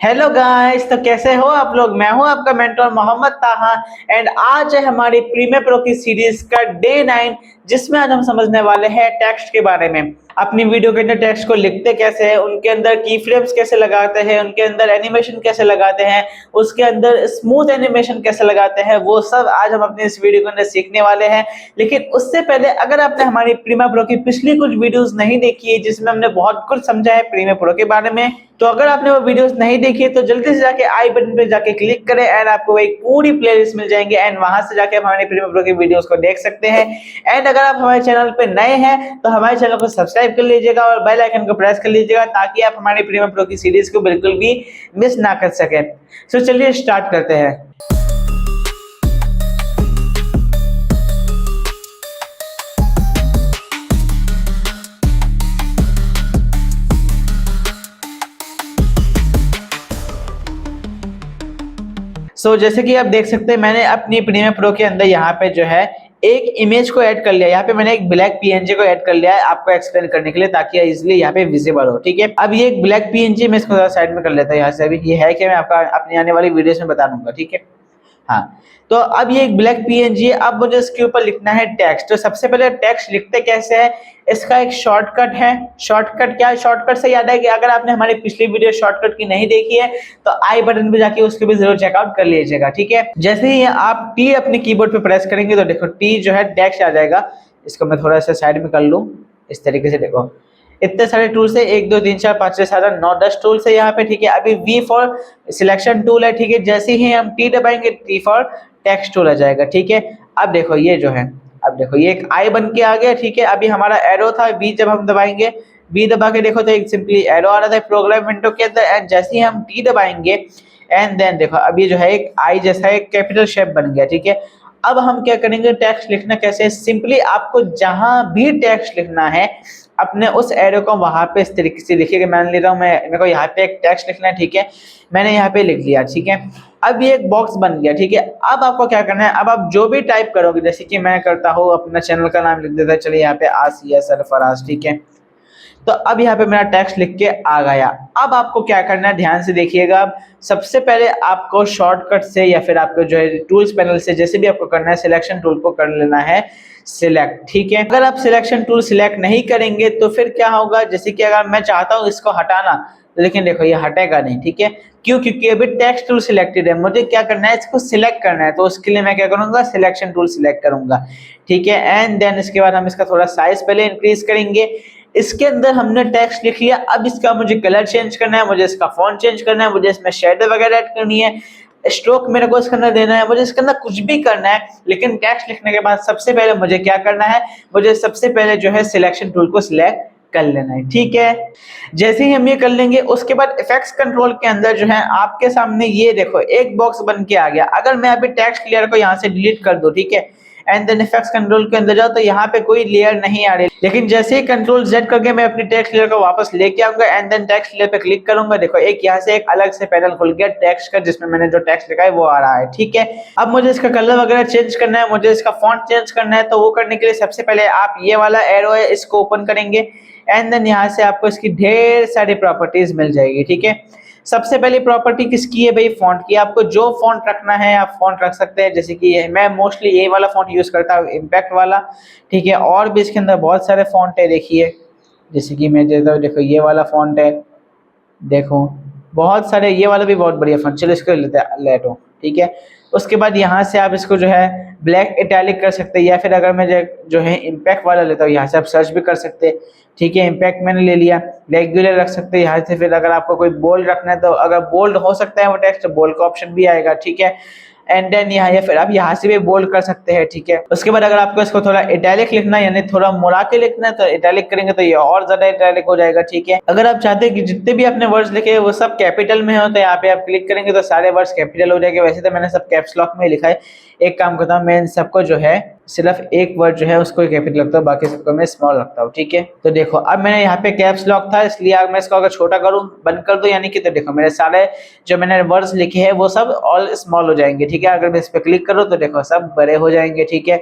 Hello guys, तो कैसे हो आप लोग। मैं हूं आपका मेंटर मोहम्मद ताहा एंड आज है हमारी प्रीमियर प्रो की सीरीज का डे 9, जिसमें आज हम समझने वाले हैं टेक्स्ट के बारे में। अपनी वीडियो के अंदर टेक्स्ट को लिखते कैसे हैं, उनके अंदर की फ्रेम्स कैसे लगाते हैं, उनके अंदर एनिमेशन कैसे लगाते हैं, उसके अंदर स्मूथ एनिमेशन कैसे लगाते हैं, वो सब आज हम अपनी इस वीडियो के अंदर सीखने वाले हैं। लेकिन उससे पहले अगर आपने हमारी प्रीमियर प्रो की पिछली कुछ वीडियोस नहीं देखी है जिसमें हमने बहुत कुछ समझा है प्रीमियर प्रो के बारे में, तो अगर आपने वो वीडियोस नहीं देखी है तो जल्दी से जाके आई बटन पे जाके क्लिक करें एंड आपको एक पूरी प्लेलिस्ट मिल जाएंगे एंड वहां से जाके आप हमारे प्रीमियर प्रो की वीडियोस को देख सकते हैं। एंड अगर आप हमारे चैनल पे नए हैं तो हमारे चैनल को सब्सक्राइब कर लीजिएगा और बेल आइकन को प्रेस कर लीजिएगा ताकि आप हमारे प्रीमियर प्रो की सीरीज को बिल्कुल भी मिस ना कर सकें। तो चलिए स्टार्ट करते हैं। जैसे कि आप देख सकते हैं मैंने अपनी प्रीमियर प्रो के अंदर यहाँ पे जो है एक इमेज को ऐड कर लिया। यहाँ पे मैंने एक ब्लैक पीएनजी को ऐड कर लिया है आपको एक्सप्लेन करने के लिए ताकि इजीली यहाँ पे विजिबल हो। ठीक है, अब ये एक ब्लैक पीएनजी मैं इसको साइड में कर लेता हूँ यहाँ से। अभी ये है कि मैं आपका अपनी आने वाली वीडियोस में बता दूंगा। ठीक है, हाँ, तो अब ये एक ब्लैक पीएनजी है। अब मुझे इसके ऊपर लिखना है टेक्स्ट। तो सबसे पहले टेक्स्ट लिखते कैसे है, इसका एक शॉर्टकट है। शॉर्टकट क्या है, शॉर्टकट से याद है कि अगर आपने हमारी पिछली वीडियो शॉर्टकट की नहीं देखी है तो आई बटन पे जाके उसको भी जरूर चेकआउट कर लीजिएगा। ठीक है, जैसे ही आप टी अपने कीबोर्ड पे प्रेस करेंगे तो देखो टी जो है टेक्स्ट आ जाएगा। इसको मैं थोड़ा सा साइड में कर लूं इस तरीके से। देखो इतने सारे टूल्स है, 1 2 3 4 5 6 7 9 10 टूल्स है यहाँ पे। ठीक है, अभी वी फॉर सिलेक्शन टूल है। ठीक है, जैसे ही हम टी दबाएंगे टी फॉर टेक्स्ट टूल आ जाएगा। ठीक है, अब देखो ये जो है, अब देखो ये एक आई बन के आ गया। ठीक है, अभी हमारा एरो था वी, जब हम दबाएंगे वी दबा के देखो तो एक सिंपली एरो आ रहा था प्रोग्राम विंडो के अंदर। एंड जैसे ही हम टी दबाएंगे एंड देन देखो अभी जो है एक आई जैसा एक कैपिटल शेप बन गया। ठीक है, अब हम क्या करेंगे, टेक्स्ट लिखना कैसे है, सिंपली आपको जहां भी टेक्स्ट लिखना है अपने उस एरो को वहां पे इस तरीके से लिखिएगा। मान लेता हूँ मैं, मेरे को यहाँ पे एक टेक्स्ट लिखना है। ठीक है, मैंने यहाँ पे लिख लिया। ठीक है, अब ये एक बॉक्स बन गया। ठीक है, अब आपको क्या करना है, अब आप जो भी टाइप करोगे, जैसे कि मैं करता हूँ अपना चैनल का नाम लिख देता है, चलिए यहाँ पे आसिया सरफराज। ठीक है, तो अब यहाँ पे मेरा टेक्स्ट लिख के आ गया। अब आपको क्या करना है, ध्यान से देखिएगा। सबसे पहले आपको शॉर्टकट से या फिर आपको जो है टूल्स पैनल से जैसे भी आपको करना है, सिलेक्शन टूल को कर लेना है सिलेक्ट। ठीक है, अगर आप सिलेक्शन टूल सिलेक्ट नहीं करेंगे तो फिर क्या होगा, जैसे कि अगर मैं चाहता हूँ इसको हटाना तो लेकिन देखो ये हटेगा नहीं। ठीक है, क्यों, क्योंकि अभी टेक्स्ट टूल सिलेक्टेड है। मुझे क्या करना है, इसको सिलेक्ट करना है, तो उसके लिए मैं क्या करूंगा, सिलेक्शन टूल सिलेक्ट करूंगा। ठीक है, एंड देन इसके बाद हम इसका थोड़ा साइज पहले इंक्रीज करेंगे। इसके अंदर हमने टेक्स्ट लिख लिया, अब इसका मुझे कलर चेंज करना है, मुझे इसका फॉन्ट चेंज करना है, मुझे इसमें शेडो वगैरह ऐड करनी है, स्ट्रोक मेरे को इसके अंदर देना है, मुझे इसके अंदर कुछ भी करना है। लेकिन टेक्स्ट लिखने के बाद सबसे पहले मुझे क्या करना है, मुझे सबसे पहले जो है सिलेक्शन टूल को सिलेक्ट कर लेना है। ठीक है, जैसे ही हम ये कर लेंगे उसके बाद इफेक्ट्स कंट्रोल के अंदर जो है आपके सामने ये देखो एक बॉक्स बन के आ गया। अगर मैं अभी टेक्स्ट लेयर को यहाँ से डिलीट कर दूं, ठीक है, एंड देन इफेक्ट्स कंट्रोल के अंदर जाओ तो यहाँ पे कोई लेयर नहीं आ रही। लेकिन जैसे ही कंट्रोल जेड करके मैं अपनी टेक्स्ट लेयर को वापस लेके आऊंगा एंड देन टेक्स्ट लेयर पे क्लिक करूंगा, देखो एक यहाँ से एक अलग से पैनल खुल गया टेक्स्ट का, जिसमें मैंने जो टेक्स्ट लिखा है वो आ रहा है। ठीक है, अब मुझे इसका कलर वगैरह चेंज करना है, मुझे इसका फॉन्ट चेंज करना है, तो वो करने के लिए सबसे पहले आप ये वाला एरो है इसको ओपन करेंगे एंड देन यहाँ से आपको इसकी ढेर सारी प्रॉपर्टीज मिल जाएगी। ठीक है, सबसे पहली प्रॉपर्टी किसकी है भाई, फॉन्ट की। आपको जो फॉन्ट रखना है आप फॉन्ट रख सकते हैं, जैसे कि मैं मोस्टली ये वाला फॉन्ट यूज करता हूँ, इम्पैक्ट वाला। ठीक है, और भी इसके अंदर बहुत सारे फॉन्ट है, देखिए जैसे कि मैं देता हूँ, देखो ये वाला फॉन्ट है, देखो बहुत सारे, ये वाला भी बहुत बढ़िया फॉन्ट। चलो इसको लेटो। ठीक है, उसके बाद यहाँ से आप इसको जो है ब्लैक इटैलिक कर सकते हैं, या फिर अगर मैं जो है इम्पैक्ट वाला लेता हूँ यहाँ से आप सर्च भी कर सकते हैं। ठीक है, इम्पैक्ट मैंने ले लिया, रेगुलर रख सकते हैं यहाँ से। फिर अगर आपको कोई बोल्ड रखना है तो अगर बोल्ड हो सकता है वो टेक्स्ट, बोल्ड का ऑप्शन भी आएगा। ठीक है, एंड देन यहाँ या फिर आप यहाँ से भी बोल्ड कर सकते हैं। ठीक है, उसके बाद अगर आपको इसको थोड़ा इटैलिक लिखना है यानी थोड़ा मुड़ा के लिखना है तो इटैलिक करेंगे तो ये और ज्यादा इटैलिक हो जाएगा। ठीक है, अगर आप चाहते हैं कि जितने भी आपने वर्ड्स लिखे वो सब कैपिटल में हो तो यहाँ पे आप क्लिक करेंगे तो सारे वर्ड्स कैपिटल हो जाएंगे। वैसे तो मैंने सब कैप्स लॉक में लिखा है, एक काम करता हूँ मैं इन सबको जो है सिर्फ एक वर्ड जो है उसको कैपिटल रखता हूँ, बाकी सबको मैं स्मॉल रखता हूँ। ठीक है, तो देखो अब मैंने यहाँ पे कैप्स लॉक था इसलिए मैं इसको अगर छोटा करूँ बंद कर दूं यानी कि, तो देखो मेरे सारे जो मैंने वर्ड्स लिखे हैं वो सब ऑल स्मॉल हो जाएंगे। ठीक है, अगर मैं इस पे क्लिक करूँ तो देखो सब बड़े हो जाएंगे। ठीक है,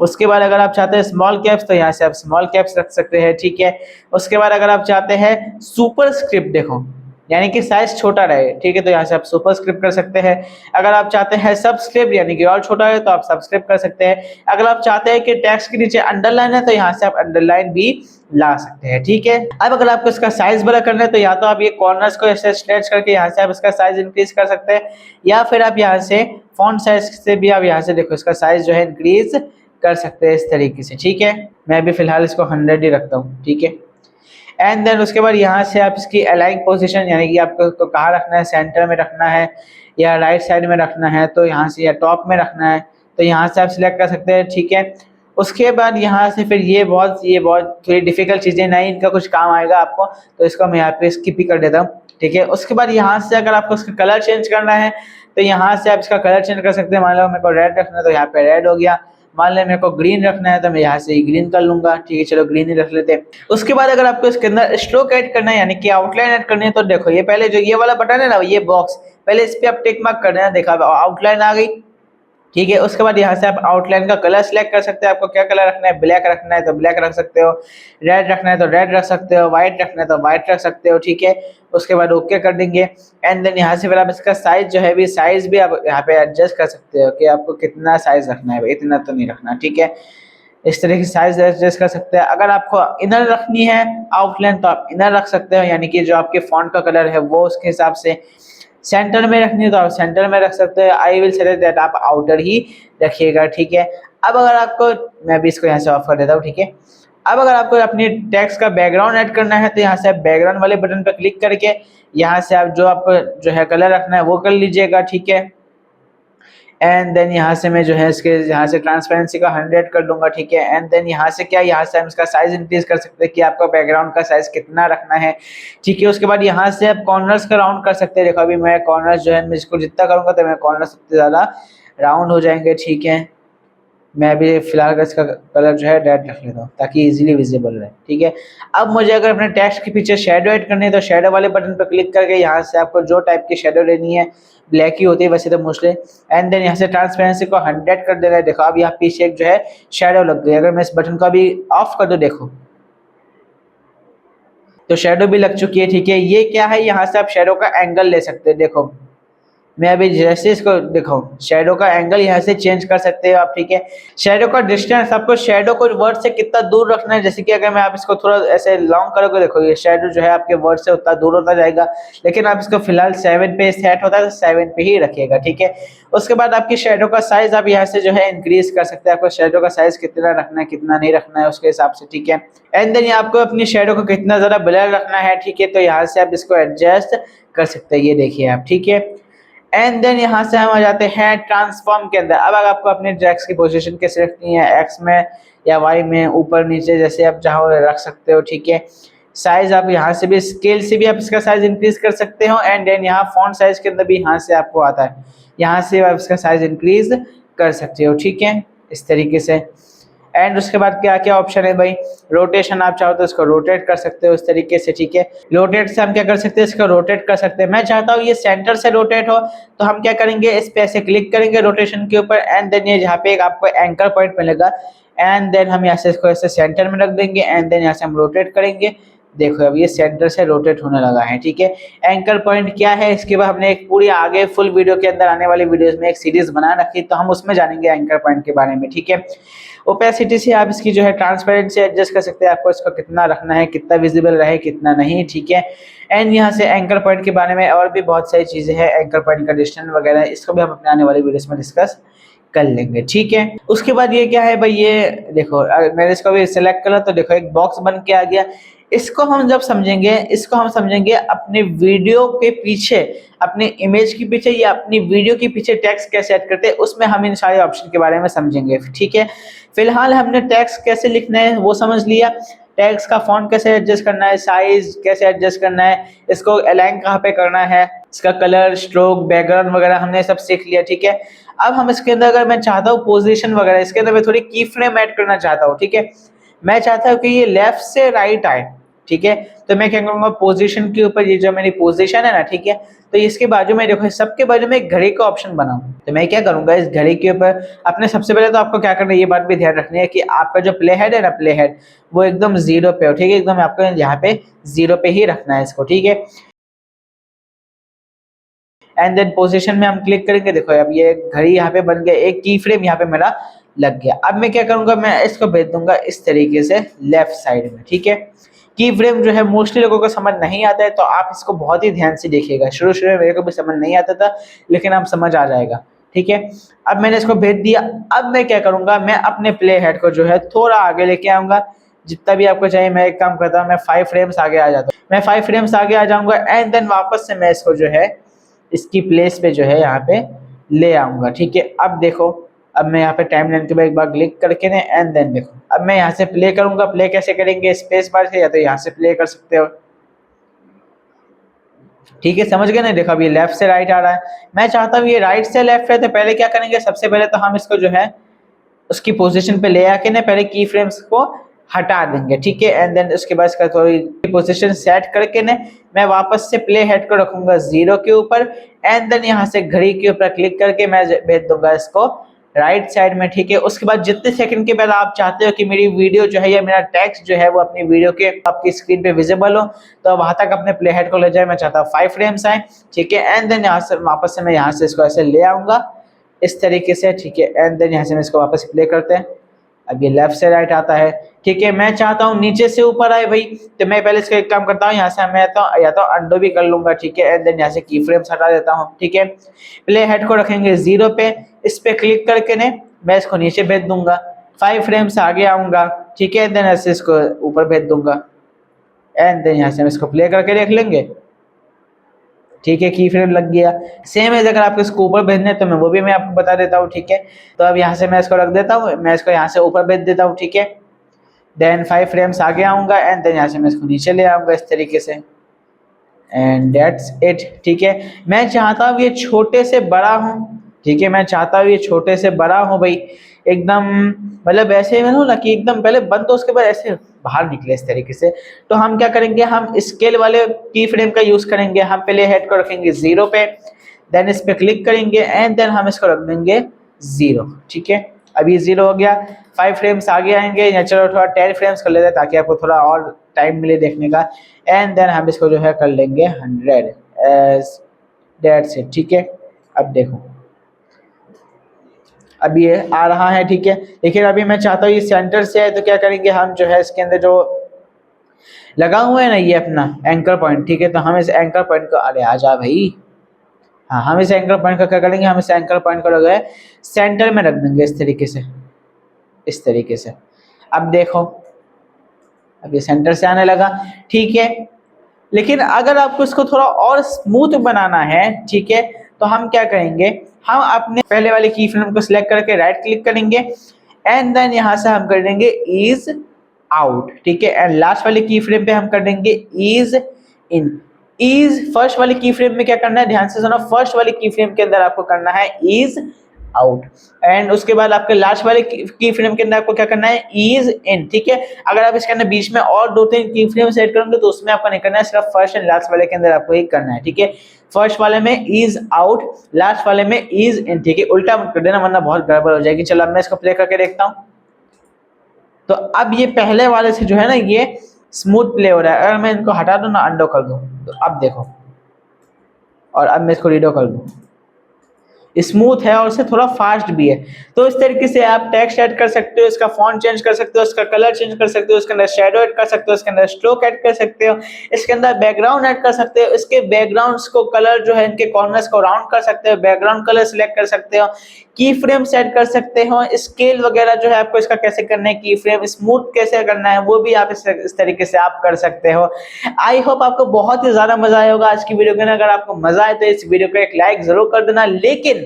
उसके बाद अगर आप चाहते हैं स्मॉल कैप्स तो यहाँ से आप स्मॉल कैप्स रख सकते हैं। ठीक है, उसके बाद अगर आप चाहते हैं सुपर स्क्रिप्ट, देखो यानी कि साइज छोटा रहे, ठीक है। तो यहाँ से आप सुपरस्क्रिप्ट कर सकते हैं। अगर आप चाहते हैं सबस्क्रिप्ट यानी कि और छोटा है तो आप सबस्क्रिप्ट कर सकते हैं। अगर आप चाहते हैं कि टेक्स्ट के नीचे अंडरलाइन है तो यहाँ से आप अंडरलाइन भी ला सकते हैं, ठीक है। अब अगर आपको इसका साइज बड़ा करना है तो या तो आप ये कॉर्नर्स को ऐसे स्ट्रेच करके यहाँ से आप इसका साइज इंक्रीज कर सकते हैं, या फिर आप यहाँ से फॉन्ट साइज से भी आप यहाँ से देखो इसका साइज जो है इंक्रीज कर सकते हैं इस तरीके से, ठीक है। मैं अभी फिलहाल इसको 100 ही रखता हूँ, ठीक है। एंड देन उसके बाद यहाँ से आप इसकी अलाइन पोजीशन यानी कि आपको कहाँ रखना है, सेंटर में रखना है या राइट साइड में रखना है, तो यहाँ से या टॉप में रखना है तो यहाँ से आप सिलेक्ट कर सकते हैं, ठीक है। उसके बाद यहाँ से फिर ये बहुत थोड़ी डिफिकल्ट चीज़ें नहीं, इनका कुछ काम आएगा आपको, तो इसको मैं यहाँ पे स्किप ही कर देता हूँ, ठीक है। उसके बाद यहाँ से अगर आपको इसका कलर चेंज करना है तो यहाँ से आप इसका कलर चेंज कर सकते हैं। मान लो मेरे को रेड रखना है तो यहाँ पे रेड हो गया, मान लें मेरे को ग्रीन रखना है तो मैं यहाँ से ग्रीन कर लूंगा, ठीक है। चलो ग्रीन ही रख लेते हैं। उसके बाद अगर आपको इसके अंदर स्ट्रोक ऐड करना है यानी कि आउटलाइन ऐड करनी है तो देखो ये पहले जो ये वाला बटन है ना, ये बॉक्स, पहले इस पे आप टिक मार्क करना है, देखा आउटलाइन आ गई, ठीक है। उसके बाद यहाँ से आप आउटलाइन का कलर सिलेक्ट कर सकते हैं। आपको क्या कलर रखना है, ब्लैक रखना है तो ब्लैक रख सकते हो, रेड रखना है तो रेड रख सकते हो, व्हाइट रखना है तो व्हाइट रख सकते हो, ठीक है। उसके बाद ओके कर देंगे। एंड देन यहाँ से फिर आप इसका साइज जो है भी साइज भी आप यहाँ पे एडजस्ट कर सकते हो कि आपको कितना साइज रखना है, इतना तो नहीं रखना, ठीक है। इस तरह की साइज एडजस्ट कर सकते हैं। अगर आपको इनर रखनी है आउटलाइन तो आप इनर रख सकते हो, यानी कि जो आपके फॉन्ट का कलर है वो उसके हिसाब से। सेंटर में रखनी है तो आप सेंटर में रख सकते हैं। आई विल सजेस्ट दैट आप आउटर ही रखिएगा, ठीक है। अब अगर आपको, मैं भी इसको यहाँ से ऑफ कर देता हूँ, ठीक है। अब अगर आपको अपनी टेक्स्ट का बैकग्राउंड ऐड करना है तो यहाँ से आप बैकग्राउंड वाले बटन पर क्लिक करके यहाँ से आप जो आपको जो है कलर रखना है वो कर लीजिएगा, ठीक है। एंड देन यहाँ से मैं जो है इसके यहाँ से ट्रांसपेरेंसी का 100 कर दूंगा, ठीक है। एंड देन यहाँ से क्या, यहाँ से हम इसका साइज इंक्रीज कर सकते हैं कि आपका बैकग्राउंड का साइज कितना रखना है, ठीक है। उसके बाद यहाँ से आप कॉर्नर्स का राउंड कर सकते हैं। देखो अभी मैं कॉर्नर्स जो है मैं इसको जितना करूंगा तो मैं कॉर्नर सबसे ज्यादा राउंड हो जाएंगे, ठीक है। मैं अभी फिलहाल इसका कलर जो है रेड रख लेता हूँ ताकि इजीली विजिबल रहे, ठीक है। अब मुझे अगर अपने टेक्स्ट के पीछे शेडो ऐड करनी है तो शेडो वाले बटन पर क्लिक करके यहाँ से आपको जो टाइप की शेडो लेनी है, ब्लैक ही होती है वैसे तो मोस्टली। एंड देन यहाँ से ट्रांसपेरेंसी को 100 कर देना है। देखो अब यहाँ पीछे एक जो है शेडो लग गई। अगर मैं इस बटन को अभी ऑफ कर दूं, देखो तो शेडो भी लग चुकी है, ठीक है। ये क्या है, यहाँ से आप शेडो का एंगल ले सकते हैं। देखो मैं अभी जैसे इसको देखो शेडो का एंगल यहाँ से चेंज कर सकते हो आप, ठीक है। शेडो का डिस्टेंस, आपको शेडो को वर्ड से कितना दूर रखना है, जैसे कि अगर मैं आप इसको थोड़ा ऐसे लॉन्ग करोगे, देखो ये शेडो जो है आपके वर्ड से उतना दूर होता जाएगा, लेकिन आप इसको फिलहाल 7 पे सेट होता है तो 7 पे ही रखिएगा, ठीक है। उसके बाद आपकी शेडो का साइज आप यहाँ से जो है इंक्रीज कर सकते हैं। आपको शेडो का साइज कितना रखना है कितना नहीं रखना है उसके हिसाब से, ठीक है। एंड देन आपको अपनी शेडो को कितना ज्यादा ब्लर रखना है, ठीक है, तो यहाँ से आप इसको एडजस्ट कर सकते हैं। ये देखिए आप, ठीक है। एंड देन यहाँ से हम आ जाते हैं ट्रांसफॉर्म के अंदर। अब अगर आपको अपने टेक्स्ट की पोजीशन कैसे रखनी है, एक्स में या वाई में, ऊपर नीचे, जैसे आप चाहो रख सकते हो, ठीक है। साइज आप यहाँ से भी स्केल से भी आप इसका साइज इंक्रीज कर सकते हो। एंड देन यहाँ फॉन्ट साइज के अंदर भी यहाँ से आपको आता है, यहाँ से आप इसका साइज इंक्रीज कर सकते हो, ठीक है, इस तरीके से। एंड उसके बाद क्या क्या ऑप्शन है भाई, रोटेशन आप चाहो तो इसको रोटेट कर सकते हो इस तरीके से, ठीक है। रोटेट से हम क्या कर सकते हैं, इसको रोटेट कर सकते हैं। मैं चाहता हूँ ये सेंटर से रोटेट हो तो हम क्या करेंगे, इस पे ऐसे क्लिक करेंगे रोटेशन के ऊपर। एंड देन ये जहाँ पे एक आपको एंकर पॉइंट मिलेगा, एंड देन हम यहाँ से इसको ऐसे सेंटर में रख देंगे। एंड देन यहाँ से हम रोटेट करेंगे। देखो अब ये सेंटर से रोटेट होने लगा है, ठीक है। एंकर पॉइंट क्या है, इसके बाद हमने एक पूरी आगे फुल वीडियो के अंदर आने वाली वीडियोस में एक सीरीज बना रखी, तो हम उसमें जानेंगे एंकर पॉइंट के बारे में, ठीक है। ओपेसिटी से आप इसकी जो है ट्रांसपेरेंसी एडजस्ट कर सकते हैं। आपको इसको कितना रखना है, कितना विजिबल रहे कितना नहीं, ठीक है। एंड यहाँ से एंकर पॉइंट के बारे में और भी बहुत सारी चीजें हैं, एंकर पॉइंट का डिस्टेंस वगैरह, इसको भी हम अपने आने वाली वीडियोस में डिस्कस कर लेंगे, ठीक है। उसके बाद ये क्या है भाई, ये देखो मैंने इसको भी सिलेक्ट करा तो देखो एक बॉक्स बन के आ गया। इसको हम जब समझेंगे, इसको हम समझेंगे अपने वीडियो के पीछे, अपने इमेज के पीछे या अपनी वीडियो के पीछे टेक्स्ट कैसे ऐड करते हैं, उसमें हम इन सारे ऑप्शन के बारे में समझेंगे, ठीक है। फिलहाल हमने टेक्स्ट कैसे लिखना है वो समझ लिया, टेक्स्ट का फॉन्ट कैसे एडजस्ट करना है, साइज कैसे एडजस्ट करना है, इसको अलाइन कहाँ पे करना है, इसका कलर, स्ट्रोक, बैकग्राउंड वगैरह हमने सब सीख लिया, ठीक है। अब हम इसके अंदर अगर मैं चाहता हूँ पोजीशन वगैरह, इसके अंदर मैं थोड़ी की फ्रेम ऐड करना चाहता हूँ, ठीक है। मैं चाहता हूँ कि ये लेफ्ट से राइट आए, ठीक है। तो मैं क्या करूंगा, पोजीशन के ऊपर ये जो मेरी पोजीशन है ना, ठीक है, तो इसके बाजू में देखो सबके बाजू में एक घड़ी का ऑप्शन बना हुआ, तो मैं क्या करूंगा इस घड़ी के ऊपर अपने, सबसे पहले तो आपको क्या करना है, ये बात भी ध्यान रखनी है कि आपका जो प्ले हेड है ना, प्ले हेड वो एकदम 0 पे हो, ठीक है, एकदम आपको यहाँ पे 0 पे ही रखना है इसको, ठीक है। एंड देन पोजीशन में हम क्लिक करेंगे। देखो अब ये घड़ी यहाँ पे बन गया, एक की फ्रेम यहाँ पे मेरा लग गया। अब मैं क्या करूंगा, मैं इसको भेज दूंगा इस तरीके से लेफ्ट साइड में, ठीक है। की फ्रेम जो है मोस्टली लोगों को समझ नहीं आता है, तो आप इसको बहुत ही ध्यान से देखिएगा। शुरू शुरू में मेरे को भी समझ नहीं आता था, लेकिन अब समझ आ जाएगा, ठीक है। अब मैंने इसको भेज दिया। अब मैं क्या करूंगा, मैं अपने प्ले हेड को जो है थोड़ा आगे लेके आऊंगा, जितना भी आपको चाहिए। मैं एक काम करता हूँ, मैं 5 फ्रेम्स आगे आ जाता हूँ, मैं 5 फ्रेम्स आगे आ जाऊंगा एंड देन वापस से मैं इसको जो है इसकी प्लेस पे जो है यहाँ पे ले आऊंगा, ठीक है। अब देखो, अब मैं यहाँ पे टाइम लाइन के बाद एक बार क्लिक करके ना एंड देन देखो, अब मैं यहाँ से प्ले करूंगा। प्ले कैसे करेंगे, स्पेस बार से, या तो यहाँ से प्ले कर सकते हो, ठीक है, समझ गए ना। देखो अब ये लेफ्ट से राइट आ रहा है, मैं चाहता हूँ ये राइट से लेफ्ट है, तो पहले क्या करेंगे, सबसे पहले तो हम इसको जो है उसकी पोजीशन पे ले आके ना पहले की फ्रेम्स को हटा देंगे, ठीक है। एंड देन उसके बाद इसका थोड़ी पोजीशन सेट करके ना मैं वापस से प्ले हेड को रखूंगा 0 के ऊपर एंड देन यहाँ से घड़ी के ऊपर क्लिक करके मैं भेज दूंगा इसको राइट साइड में, ठीक है। उसके बाद जितने सेकंड के बाद आप चाहते हो कि मेरी वीडियो जो है या मेरा टेक्स्ट जो है वो अपनी वीडियो के आपकी स्क्रीन पे विजिबल हो, तो वहां तक अपने प्ले हेड को ले जाए। मैं चाहता हूँ 5 फ्रेम्स आए, ठीक है। एंड देन यहाँ से वापस से मैं यहाँ से इसको ऐसे ले आऊंगा इस तरीके से, ठीक है। एंड देन यहाँ से मैं इसको वापस प्ले करते हैं। अब ये लेफ्ट से राइट आता है, ठीक है। मैं चाहता हूँ नीचे से ऊपर आए भाई, तो मैं पहले इसका एक काम करता हूँ, यहाँ से मैं या तो अंडो भी कर लूंगा, ठीक है। एंड देन यहाँ से की फ्रेम्स हटा देता हूँ, ठीक है। प्ले हेड को रखेंगे 0 पे, इस पे क्लिक करके ने मैं इसको नीचे भेज दूंगा। 5 फ्रेम्स आगे आऊंगा, ठीक है। देन ऐसे इसको ऊपर भेज दूंगा एंड देन यहाँ से हम इसको प्ले करके देख लेंगे, ठीक है। की फ्रेम लग गया। सेम है, अगर आपको इसको ऊपर भेजना है तो मैं वो भी मैं आपको बता देता हूँ, ठीक है। तो अब यहाँ से मैं इसको रख देता हूँ, मैं इसको यहाँ से ऊपर भेज देता हूँ, ठीक है। देन 5 फ्रेम्स आगे आऊंगा एंड देन यहाँ से मैं इसको नीचे ले आऊंगा इस तरीके से एंड दैट्स इट, ठीक है। मैं चाहता हूँ ये छोटे से बड़ा हूँ, ठीक है। मैं चाहता हूँ ये छोटे से बड़ा हूँ भाई, एकदम मतलब ऐसे में ना कि एकदम पहले बंद तो उसके बाद ऐसे बाहर निकले इस तरीके से। तो हम क्या करेंगे, हम स्केल वाले की फ्रेम का यूज करेंगे। हम पहले हेड को रखेंगे 0 पे, देन इस पे क्लिक करेंगे एंड देन हम इसको रख देंगे 0, ठीक है। अभी 0 हो गया। 5 फ्रेम्स आगे आएंगे, या चलो थोड़ा 10 फ्रेम्स कर लेते हैं ताकि आपको थोड़ा और टाइम मिले देखने का। एंड देन हम इसको जो है कर लेंगे 100 एज दैट्स इट, ठीक है। अब देखो अब ये आ रहा है, ठीक है। लेकिन अभी मैं चाहता हूँ ये सेंटर से है, तो क्या करेंगे, हम जो है इसके अंदर जो लगा हुआ है ना ये अपना एंकर पॉइंट, ठीक है। तो हम इस एंकर पॉइंट को, अरे आ जा भाई, हाँ, हम इस एंकर पॉइंट का क्या करेंगे, हम इस एंकर पॉइंट को लगा है सेंटर में रख देंगे इस तरीके से, इस तरीके से। अब देखो अब ये सेंटर से आने लगा, ठीक है। लेकिन अगर आपको इसको थोड़ा और स्मूथ बनाना है, ठीक है, तो हम क्या करेंगे, हम अपने पहले वाले की फ्रेम को सिलेक्ट करके राइट क्लिक करेंगे एंड देन यहाँ से हम कर देंगे ईज आउट, ठीक है। एंड लास्ट वाले की फ्रेम पे हम कर देंगे ईज इन। ईज फर्स्ट वाली की फ्रेम में क्या करना है, ध्यान से सुनो, फर्स्ट वाली की फ्रेम के अंदर आपको करना है ईज आउट एंड उसके बाद आपके लास्ट वाले की फ्रेम के अंदर आपको क्या करना है, ईज इन, ठीक है। अगर आप इसके अंदर बीच में और 2-3 की फ्रेम सेट करेंगे तो उसमें आपको नहीं करना है, सिर्फ फर्स्ट एंड लास्ट वाले के अंदर आपको ही करना है, ठीक है। फर्स्ट वाले में ईज आउट, लास्ट वाले में ईज इन, ठीक है। उल्टा मत कर देना वरना बहुत गड़बड़ हो जाएगी। चलो अब मैं इसको प्ले करके देखता हूँ। तो अब ये पहले वाले से जो है ना ये स्मूथ प्ले हो रहा है। अगर मैं इनको हटा दूं ना, अंडो कर दूं, तो अब देखो, और अब मैं इसको रीडो कर दूं, स्मूथ है और उससे थोड़ा फास्ट भी है। तो इस तरीके से आप टेक्स्ट ऐड कर सकते हो, इसका फॉन्ट चेंज कर सकते हो, इसका कलर चेंज कर सकते हो, इसके अंदर शेडो ऐड कर सकते हो, इसके अंदर स्ट्रोक ऐड कर सकते हो, इसके अंदर बैकग्राउंड ऐड कर सकते हो, इसके बैकग्राउंड्स को कलर जो है इनके कॉर्नर्स को राउंड कर सकते हो, बैकग्राउंड कलर सिलेक्ट कर सकते हो, की फ्रेम सेट कर सकते हो, स्केल वगैरह जो है आपको इसका कैसे करना है, की फ्रेम स्मूथ कैसे करना है वो भी आप इस तरीके से आप कर सकते हो। आई होप आपको बहुत ही ज्यादा मजा आया होगा आज की वीडियो के। अगर आपको मजा आए तो इस वीडियो को एक लाइक जरूर कर देना। लेकिन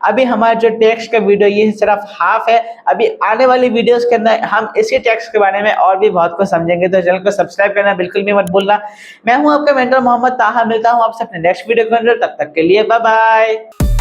अभी हमारा जो टेक्स्ट का वीडियो ये सिर्फ हाफ है, अभी आने वाली वीडियोस के अंदर हम इसी टेक्स्ट के बारे में और भी बहुत कुछ समझेंगे। तो चैनल को सब्सक्राइब करना बिल्कुल भी मत भूलना। मैं हूं आपका मेंटर मोहम्मद ताहा, मिलता हूं आपसे अपने नेक्स्ट वीडियो के अंदर, तब तक के लिए बाय बाय।